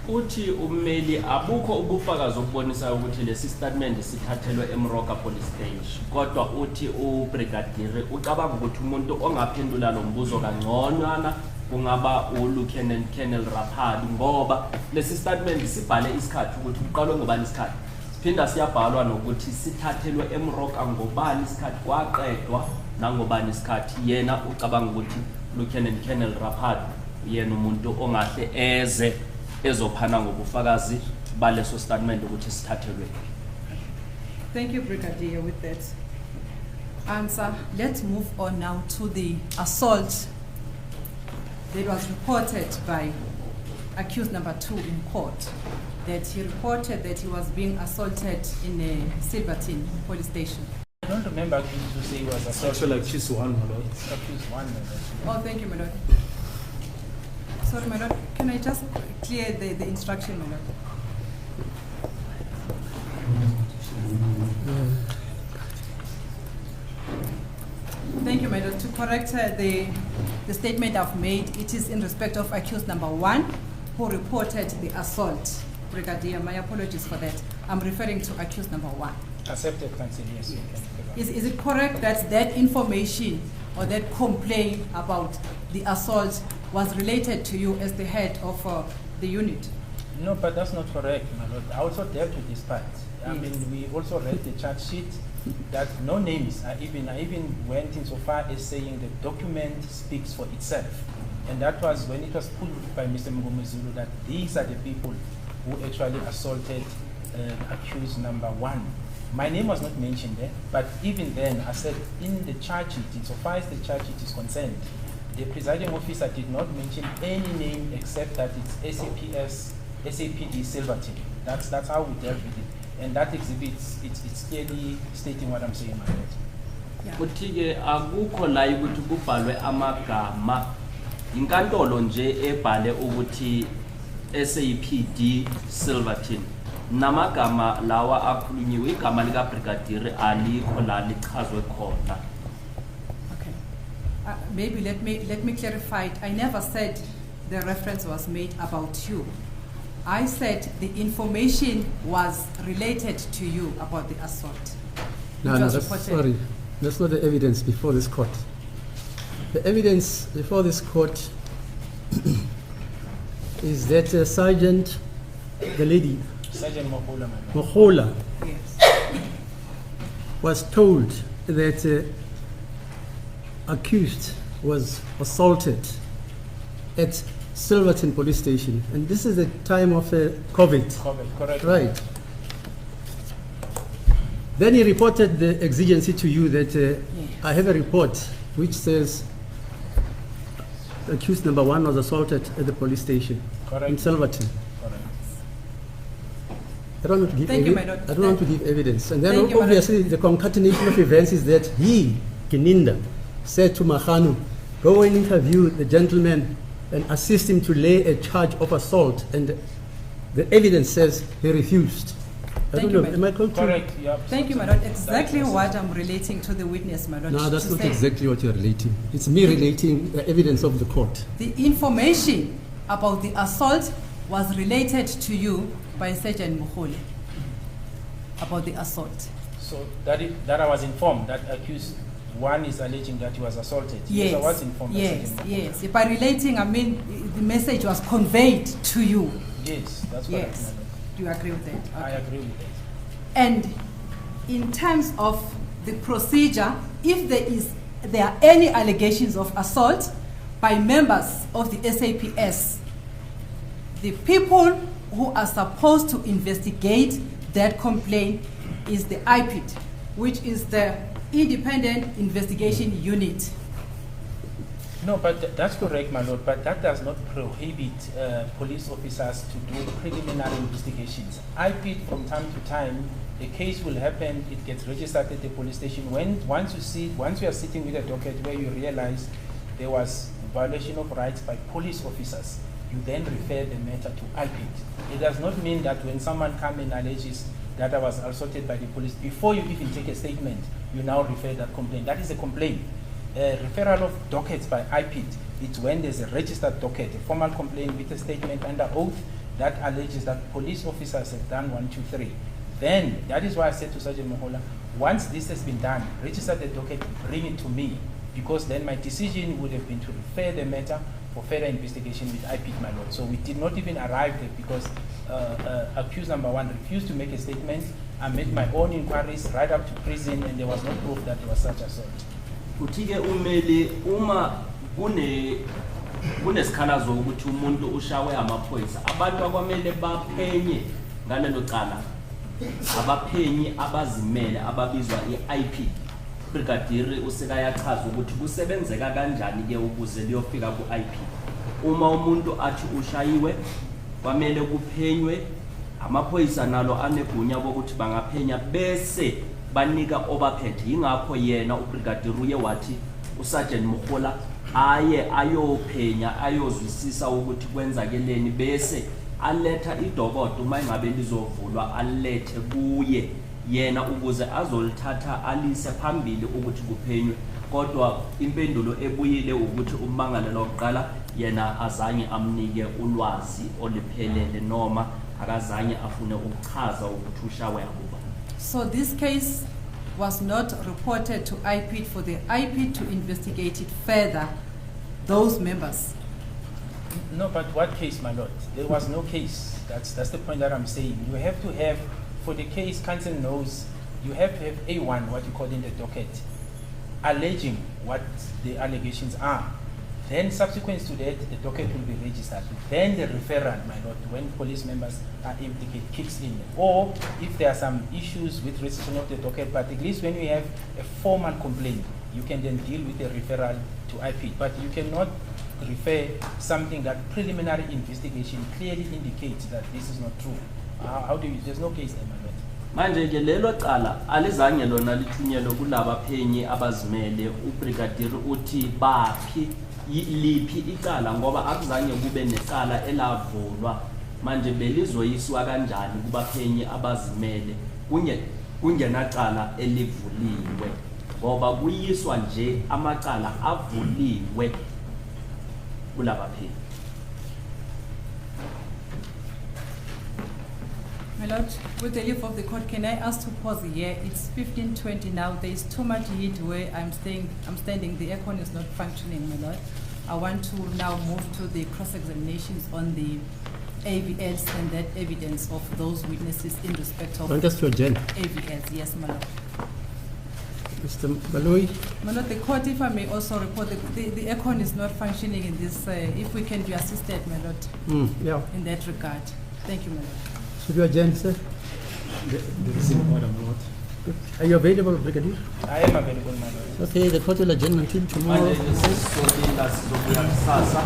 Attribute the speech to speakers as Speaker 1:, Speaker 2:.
Speaker 1: Uthi ummeli abukho ubufakazi obubonisa ukuthi lesi statement sithathelwe eMroka police station. Kodwa uthi ubrigadier ucabanga ukuthi umuntu ongaphendula lo mbuzo kangconwana kungaba uLieutenant Colonel Raphadi ngoba lesi statement sibhale isikhathi ukuthi uqalwe ngobani isikhathi. Siphinda siyabhalwa nokuthi sithathelwe eMroka ngobani isikhathi kwaqedwa nangobani isikhathi. Yena ucabanga ukuthi Lieutenant Colonel Raphadi yena umuntu ongahle eze ezophana ngobufakazi baleso statement ukuthi sithathelwe.
Speaker 2: Thank you, Brigadier, with that answer. Let's move on now to the assault that was reported by accused number 2 in court, that he reported that he was being assaulted in a Silverton police station.
Speaker 3: I don't remember accused to say he was assaulted.
Speaker 4: Actually, accused one, my lord.
Speaker 3: It's accused one, my lord.
Speaker 2: Oh, thank you, my lord. Sorry, my lord, can I just clear the instruction, my lord? Thank you, my lord. To correct the statement I've made, it is in respect of accused number 1 who reported the assault. Brigadier, my apologies for that. I'm referring to accused number 1.
Speaker 3: Accepted, counsel, yes. You can.
Speaker 2: Is it correct that that information or that complaint about the assault was related to you as the head of the unit?
Speaker 3: No, but that's not correct, my lord. I also dealt with this part. I
Speaker 2: Yes.
Speaker 3: mean, we also read the charge sheet that no names I even went in so far as saying the document speaks for itself. And that was when it was proved by Mr. Mngomezulu that these are the people who actually assaulted accused number 1. My name was not mentioned there, but even then I said in the charge sheet, insofar as the charge sheet is concerned, the presiding officer did not mention any name except that it's SAPD Silverton. That's how we dealt with it. And that exhibits, it's clearly stating what I'm saying, my lord.
Speaker 2: Yeah.
Speaker 1: Uthi ke akukho la ukuthi kubhalwe amagama inkantolo nje ebhale ukuthi SAPD Silverton namagama lawa akhulunyiwe igama lika brigadier alikho la lichazwe khona.
Speaker 2: Okay. Maybe let me clarify it. I never said the reference was made about you. I said the information was related to you about the assault.
Speaker 5: No, sorry. That's not the evidence before this court. The evidence before this court is that Sergeant, the lady,
Speaker 3: Sergeant Mohola, my lord.
Speaker 5: Mohola,
Speaker 2: Yes.
Speaker 5: was told that accused was assaulted at Silverton police station, and this is the time of COVID.
Speaker 3: Correct.
Speaker 5: Right. Then he reported the exigency to you that I have a report which says accused number 1 was assaulted at the police station
Speaker 3: Correct.
Speaker 5: in Silverton.
Speaker 3: Correct.
Speaker 5: I don't want to give
Speaker 2: Thank you, my lord.
Speaker 5: I don't want to give evidence. And then
Speaker 2: Thank you, my lord.
Speaker 5: obviously the concatenation of events is that he, uGininda, said to Mahanu, go and interview the gentleman and assist him to lay a charge of assault, and the evidence says he refused. I
Speaker 2: Thank
Speaker 5: don't
Speaker 2: you,
Speaker 5: know,
Speaker 2: my
Speaker 5: am I correct?
Speaker 3: Correct. Yeah.
Speaker 2: Thank you, my lord. Exactly what I'm relating to the witness, my lord.
Speaker 5: No, that's
Speaker 2: to
Speaker 5: not
Speaker 2: say
Speaker 5: exactly what you're relating. It's me relating the evidence of the court.
Speaker 2: The information about the assault was related to you by Sergeant Mohole about the assault.
Speaker 3: So that I was informed that accused 1 is alleging that he was assaulted.
Speaker 2: Yes.
Speaker 3: I was informed. by
Speaker 2: Yes,
Speaker 3: Sergeant
Speaker 2: yes. By relating, I mean the message was conveyed to you.
Speaker 3: Mohola. Yes, that's correct.
Speaker 2: Yes.
Speaker 3: my lord.
Speaker 2: Do you agree with that?
Speaker 3: I
Speaker 2: Okay.
Speaker 3: agree with that.
Speaker 2: And in terms of the procedure, if there are any allegations of assault by members of the SAPS, the people who are supposed to investigate that complaint is the IPID, which is the Independent Investigation Unit.
Speaker 3: No, but that's correct, my lord. But that does not prohibit police officers to do preliminary investigations. I IPID from time to time, a case will happen. It gets registered at the police station. Once you are sitting with a docket where you realize there was violation of rights by police officers, you then refer the matter to IPID. It does not mean that when someone comes and alleges that I was assaulted by the police, before you even take a statement, you now refer that complaint. That is a complaint. Referral of dockets by IPID, it's when there's a registered docket, a formal complaint with a statement under oath, that alleges that police officers have done 1, 2, 3. Then, that is why I said to Sergeant Mohola, once this has been done, register the docket, bring it to me, because then my decision would have been to refer the matter for further investigation with IPIT, my lord. So we did not even arrive there because accused number 1 refused to make a statement. I made my own inquiries right up to prison, and there was no proof that there was such assault.
Speaker 1: Kutike umeli uma kunesikhalazo ukuthi umuntu ushawe amaphoyisa, abantu akwamele baphenye ngalelo cala, abaphenyi abazimele ababizwa i-IP. Brigadier usekayachaza ukuthi kusebenzeka kanjani ke ukuze liyofika ku-IP. Uma umuntu athi ushayiwe, kwamele kuphenywe, amaphoyisa nalo anegunya ukuthi bangaphenya bese banika obaphethe. Ingakho yena ubrigadier uye wathi uSergeant Mohola aye ayophenya ayozwisisa ukuthi kwenzakeleni bese aletha idokodo uma ingabe lizovulwa alethe kuye yena ukuze azolithatha alise phambili ukuthi kuphenywe. Kodwa impendulo ebuyile ukuthi ummangalelo lokuqala yena azange amnike ulwazi oliphelele noma akazange afune ukuchaza ukuthi ushawe akuba.
Speaker 2: So this case was not reported to IPIT for the IPIT to investigate it further, those members.
Speaker 3: No, but what case, my lord? There was no case. That's the point that I'm saying. You have to have, for the case, counsel knows, you have to have A1, what you call in the docket, alleging what the allegations are. Then subsequent to that, the docket will be registered. Then the referral, my lord, when police members are implicated, kicks in. Or if there are some issues with registration of the docket, but at least when you have a formal complaint, you can then deal with the referral to IP. But you cannot refer something that preliminary investigation clearly indicates that this is not true. How do you, there's no case there, my lord.
Speaker 1: Manje ke lelo cala alizange lona lithunyelwe kulaba phenyi abazimele. Ubrigadier uthi baphi liphi icala ngoba akuzange kube necala elavulwa. Manje belizoyiswa kanjani kubaphenyi abazimele kungenacala elivuliwe ngoba kuyiswa nje amacala avuliwe kulaba phenyi.
Speaker 2: My lord, with the leave of the court, can I ask to pause here? It's 15:20 now. There is too much heat where I'm standing. The aircon is not functioning, my lord. I want to now move to the cross-examinations on the AVLs and that evidence of those witnesses in respect of AVLs. Yes, my lord.
Speaker 5: Mr. Baloi.
Speaker 2: My lord, the court, if I may also report, the aircon is not functioning in this. If we can be assisted, my lord,
Speaker 5: yeah.
Speaker 2: in that regard. Thank you, my lord.
Speaker 5: Should you adjourn, sir?
Speaker 4: This is in order, my lord.
Speaker 5: Are you available, Brigadier?
Speaker 3: I am available, my lord.
Speaker 5: Okay, the court will adjourn until tomorrow.
Speaker 1: Manje sesizobila sizobuya kusasa.